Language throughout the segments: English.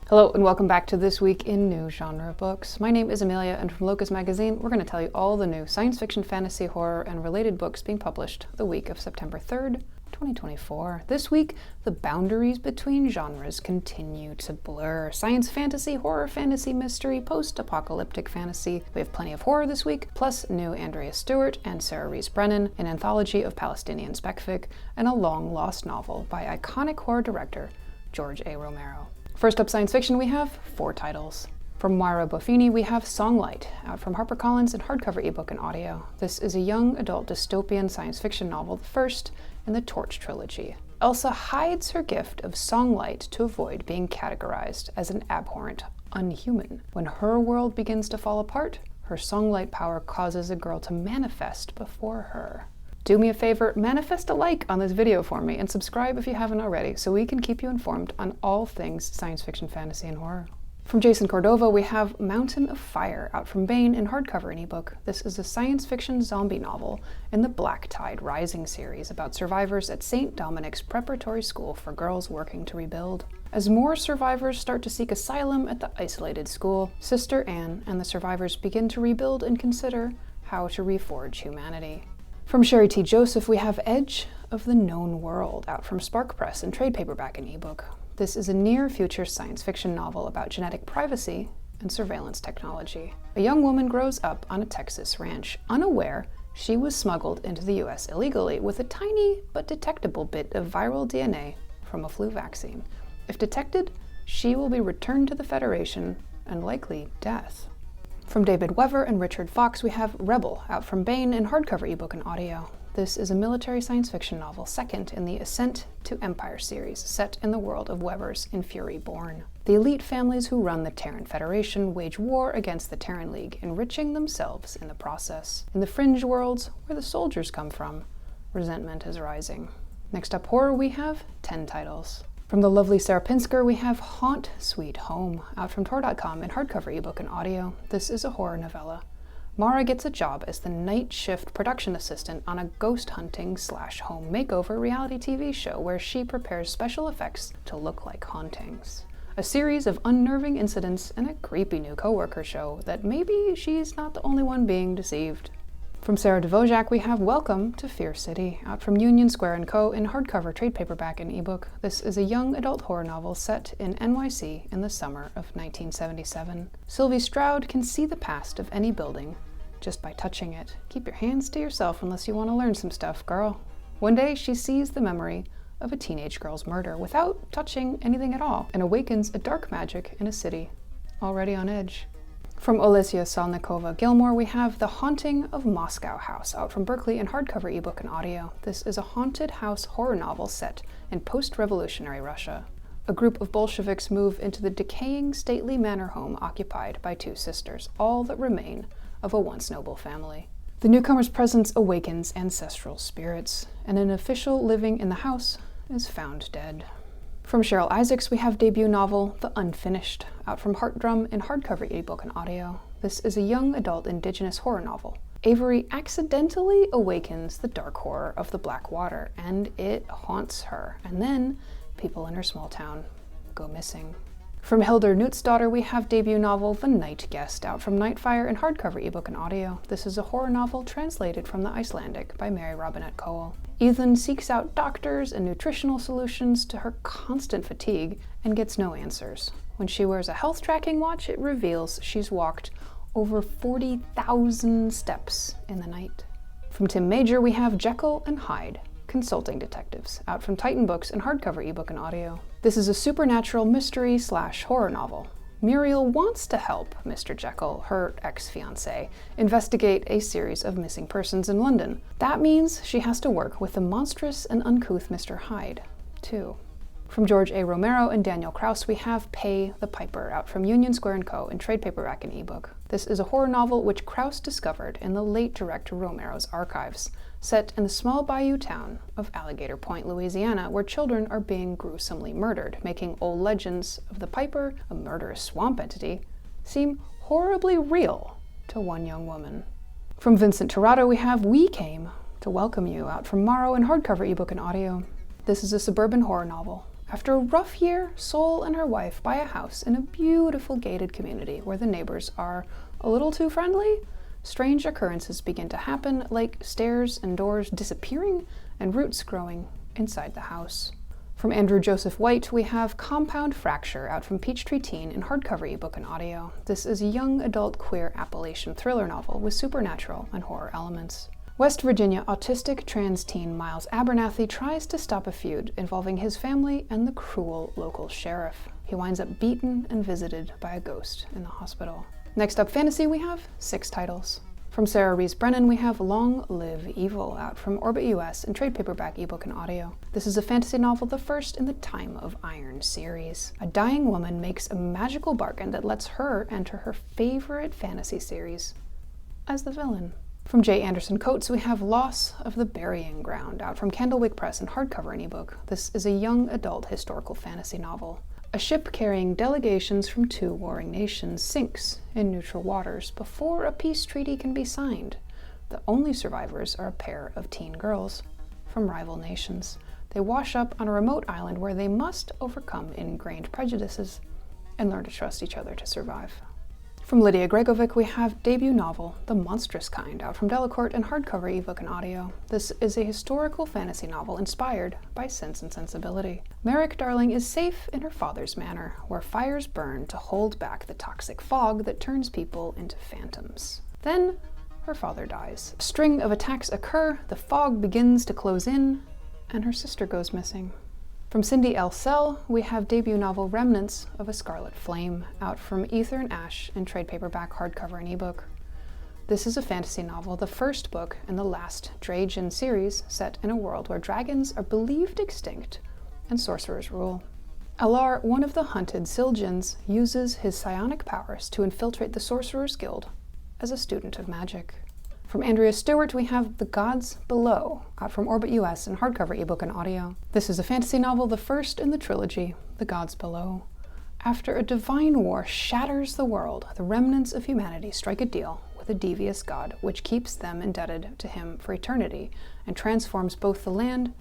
Hello and welcome back to This Week in New Genre Books. My name is Amelia, and from Locus magazine we're going to tell you all the new science fiction, fantasy, horror, and related books being published the week of September 3rd, 2024. This week, the boundaries between genres continue to blur. Science fantasy, horror fantasy, mystery, post-apocalyptic fantasy. We have plenty of horror this week, plus new Andrea Stewart and Rees Brennan, an anthology of Palestinian specfic, and a long-lost novel by iconic horror director George A. Romero. First up, science fiction, we have 4 titles. From Moira Buffini, we have Songlight, out from HarperCollins in hardcover ebook and audio. This is a young adult dystopian science fiction novel, the first in the Torch trilogy. Elsa hides her gift of songlight to avoid being categorized as an abhorrent unhuman. When her world begins to fall apart, her songlight power causes a girl to manifest before her. Do me a favor, manifest a like on this video for me, and subscribe if you haven't already, so we can keep you informed on all things science fiction, fantasy, and horror. From Jason Cordova, we have Mountain of Fire, out from Bane in hardcover and ebook. This is a science fiction zombie novel in the Black Tide Rising series about survivors at St. Dominic's preparatory school for girls working to rebuild. As more survivors start to seek asylum at the isolated school, Sister Anne and the survivors begin to rebuild and consider how to reforge humanity. From Sherry T. Joseph, we have Edge of the Known World, out from Spark Press in trade paperback and ebook. This is a near-future science fiction novel about genetic privacy and surveillance technology. A young woman grows up on a Texas ranch, unaware she was smuggled into the US illegally with a tiny but detectable bit of viral DNA from a flu vaccine. If detected, she will be returned to the Federation and likely death. From David Wever and Richard Fox, we have Rebel, out from Bane in hardcover ebook and audio. This is a military science fiction novel, second in the Ascent to Empire series, set in the world of Wever's In Fury Born. The elite families who run the Terran Federation wage war against the Terran League, enriching themselves in the process. In the fringe worlds, where the soldiers come from, resentment is rising. Next up, horror, we have 10 titles. From the lovely Sarah Pinsker, we have Haunt Sweet Home, out from Tor.com in hardcover ebook and audio. This is a horror novella. Mara gets a job as the night shift production assistant on a ghost hunting / home makeover reality TV show where she prepares special effects to look like hauntings. A series of unnerving incidents and a creepy new coworker show that maybe she's not the only one being deceived. From Sarah Dvojack, we have Welcome to Fear City, out from Union Square & Co. in hardcover trade paperback and ebook. This is a young adult horror novel set in NYC in the summer of 1977. Sylvie Stroud can see the past of any building just by touching it. Keep your hands to yourself unless you want to learn some stuff, girl. One day, she sees the memory of a teenage girl's murder without touching anything at all, and awakens a dark magic in a city already on edge. From Olesya Salnikova Gilmore, we have The Haunting of Moscow House, out from Berkeley in hardcover ebook and audio. This is a haunted house horror novel set in post-revolutionary Russia. A group of Bolsheviks move into the decaying stately manor home occupied by 2 sisters, all that remain of a once noble family. The newcomer's presence awakens ancestral spirits, and an official living in the house is found dead. From Cheryl Isaacs, we have debut novel The Unfinished, out from Heartdrum in hardcover ebook and audio. This is a young adult indigenous horror novel. Avery accidentally awakens the dark horror of the Black Water, and it haunts her, and then people in her small town go missing. From Hildur Knutsdatter, we have debut novel The Night Guest, out from NightFire in hardcover ebook and audio. This is a horror novel translated from the Icelandic by Mary Robinette Kowal. Ethan seeks out doctors and nutritional solutions to her constant fatigue and gets no answers. When she wears a health tracking watch, it reveals she's walked over 40,000 steps in the night. From Tim Major, we have Jekyll and Hyde, Consulting Detectives, out from Titan Books in hardcover ebook and audio. This is a supernatural mystery / horror novel. Muriel wants to help Mr. Jekyll, her ex-fiancé, investigate a series of missing persons in London. That means she has to work with the monstrous and uncouth Mr. Hyde, too. From George A. Romero and Daniel Kraus, we have Pay the Piper, out from Union Square & Co. in trade paperback and ebook. This is a horror novel which Kraus discovered in the late director Romero's archives, set in the small bayou town of Alligator Point, Louisiana, where children are being gruesomely murdered, making old legends of the Piper, a murderous swamp entity, seem horribly real to one young woman. From Vincent Torrado, we have We Came to Welcome You, out from Marrow in hardcover ebook and audio. This is a suburban horror novel. After a rough year, Sol and her wife buy a house in a beautiful gated community where the neighbors are a little too friendly. Strange occurrences begin to happen, like stairs and doors disappearing and roots growing inside the house. From Andrew Joseph White, we have Compound Fracture, out from Peachtree Teen in hardcover ebook and audio. This is a young adult queer Appalachian thriller novel with supernatural and horror elements. West Virginia autistic trans teen Miles Abernathy tries to stop a feud involving his family and the cruel local sheriff. He winds up beaten and visited by a ghost in the hospital. Next up, fantasy, we have 6 titles. From Sarah Rees Brennan, we have Long Live Evil, out from Orbit US in trade paperback, ebook, and audio. This is a fantasy novel, the first in the Time of Iron series. A dying woman makes a magical bargain that lets her enter her favorite fantasy series as the villain. From J. Anderson Coates, we have Loss of the Burying Ground, out from Candle Wick Press in hardcover and ebook. This is a young adult historical fantasy novel. A ship carrying delegations from 2 warring nations sinks in neutral waters before a peace treaty can be signed. The only survivors are a pair of teen girls from rival nations. They wash up on a remote island where they must overcome ingrained prejudices and learn to trust each other to survive. From Lydia Gregovic, we have debut novel The Monstrous Kind, out from Delort in hardcover, ebook, and audio. This is a historical fantasy novel inspired by Sense and Sensibility. Merrick Darling is safe in her father's manor, where fires burn to hold back the toxic fog that turns people into phantoms. Then, her father dies. A string of attacks occur, the fog begins to close in, and her sister goes missing. From Cindy L. Sell, we have debut novel Remnants of a Scarlet Flame, out from Ether and Ash in trade paperback, hardcover, and ebook. This is a fantasy novel, the first book in the last Dragon series, set in a world where dragons are believed extinct and sorcerers rule. Alar, one of the hunted Sil'jins, uses his psionic powers to infiltrate the Sorcerer's Guild as a student of magic. From Andrea Stewart, we have The Gods Below, out from Orbit US in hardcover, ebook, and audio. This is a fantasy novel, the first in the trilogy, The Gods Below. After a divine war shatters the world, the remnants of humanity strike a deal with a devious god, which keeps them indebted to him for eternity and transforms both the land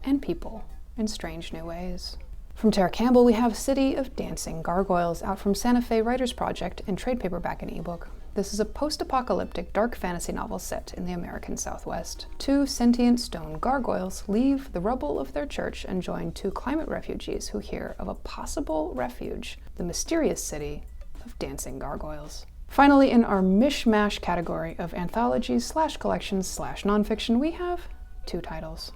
and people in strange new ways. From Tara Campbell, we have City of Dancing Gargoyles, out from Santa Fe Writers Project in trade paperback and ebook. This is a post-apocalyptic dark fantasy novel set in the American Southwest. 2 sentient stone gargoyles leave the rubble of their church and join 2 climate refugees who hear of a possible refuge, the mysterious city of Dancing Gargoyles. Finally, in our mishmash category of anthologies / collections / nonfiction, we have 2 titles.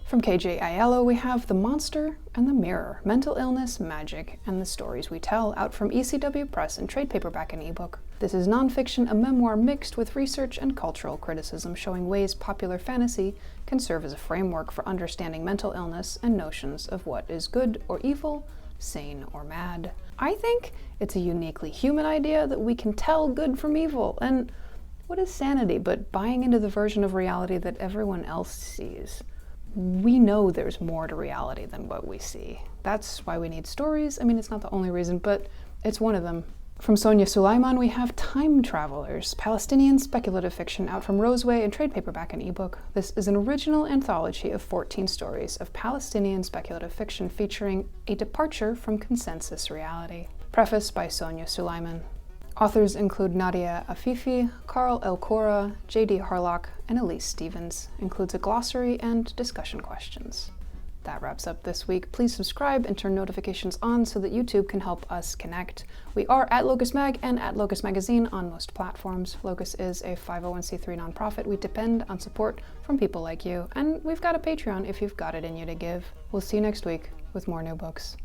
From KJ Aiello, we have The Monster and the Mirror, Mental Illness, Magic, and the Stories We Tell, out from ECW Press in trade paperback and ebook. This is nonfiction, a memoir mixed with research and cultural criticism, showing ways popular fantasy can serve as a framework for understanding mental illness and notions of what is good or evil, sane or mad. I think it's a uniquely human idea that we can tell good from evil, and what is sanity but buying into the version of reality that everyone else sees? We know there's more to reality than what we see. That's why we need stories. I mean, it's not the only reason, but it's one of them. From Sonia Sulaiman, we have Time Travelers, Palestinian speculative fiction, out from Roseway in trade paperback and ebook. This is an original anthology of 14 stories of Palestinian speculative fiction featuring a departure from consensus reality. Preface by Sonia Sulaiman. Authors include Nadia Afifi, Carl El-Khora, J.D. Harlock, and Elise Stevens. Includes a glossary and discussion questions. That wraps up this week. Please subscribe and turn notifications on so that YouTube can help us connect. We are at Locus Mag and at Locus Magazine on most platforms. Locus is a 501c3 nonprofit. We depend on support from people like you, and we've got a Patreon if you've got it in you to give. We'll see you next week with more new books.